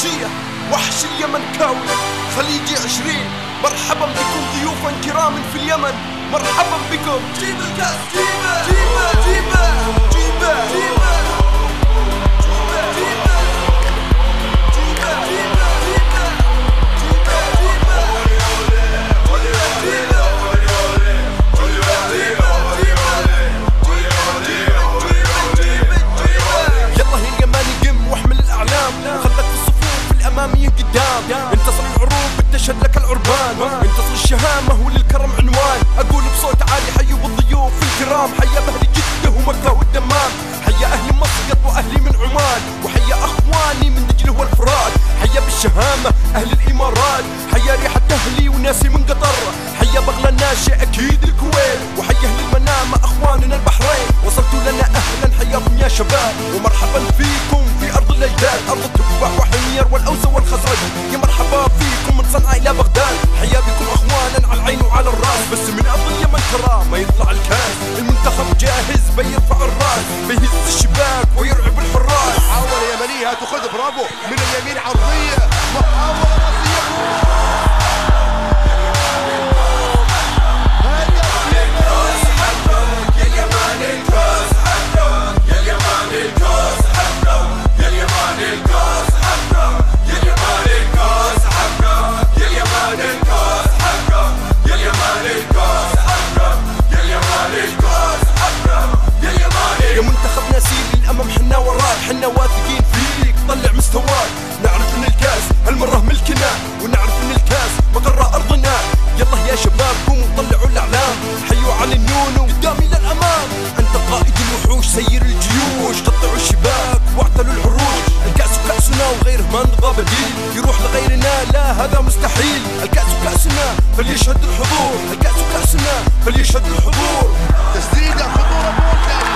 وحشية وحش اليمن كاوي خليجي 20. مرحبا بكم ضيوفا كراما في اليمن، مرحبا بكم. جيب الكاس جيبه جيبه جيبه جيبه جيبه أمامي قدام. انتصر العروب بتشهد لك العربان، انتصر الشهامة وللكرم عنوان. أقول بصوت عالي حيوا بالضيوف الكرام، حيا بأهل جدة ومكة والدمام، حيا أهل مسقط وأهلي من عمان، وحيا أخواني من دجلة والفرات، حيا بالشهامة أهل الإمارات، حيا ريحة أهلي وناسي من قطر، حيا بغلى الناشئ أكيد الكويت، وحيا أهل المنامة أخواننا البحرين. وصلتوا لنا أهلا حياكم يا شباب، ومرحبا فيكم في أرض الأجداد، أرض التبع وحمير والأوس والخزرج. يا مرحبا فيكم من صنعاء إلى بغداد، حيا بكم أخوانا على العين وعلى الراس. بس من أرض اليمن ترى ما يطلع الكاس، المنتخب جاهز بيرفع الراس، بيهز الشباك ويرعب الحراس. محاولة يمنية تأخذ برافو من اليمين عرضية، محاولة راسية. حنا واثقين فيك طلع مستواك، نعرف ان الكاس هالمرة ملكنا، ونعرف ان الكاس مقر ارضنا. يلا يا شباب قوموا طلعوا الاعلام، حيوا على النونو قدامي للامام. انت قائد الوحوش سير الجيوش، قطعوا الشباك واعتلوا العروش. الكاس كاسنا وغيره ما نبغى بديل، يروح لغيرنا لا هذا مستحيل. الكاس كاسنا فليشهد الحضور، الكاس كاسنا فليشهد الحضور. تسديدة خطورة جول ثاني.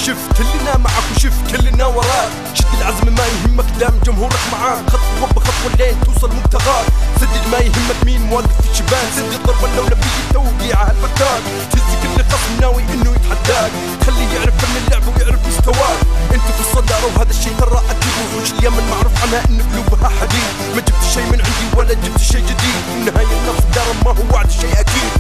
شفت كلنا معك وشفت كلنا وراك، شد العزم ما يهمك دام جمهورك معاك، خطوة بخطوة لين توصل مبتغاك. سدد ما يهمك مين واقف في الشباك، سدد الضربة اللولبية توقيع هالفتاك، تهز كل خصم ناوي انه يتحداك، تخليه يعرف فن اللعب ويعرف مستواك. انت في الصدارة وهذا الشيء ترى اكيد، وحوش اليمن معروف عنها ان قلوبها حديد. ما جبت شيء من عندي ولا جبت شيء جديد، في النهاية النص دار ما هو وعد شيء اكيد.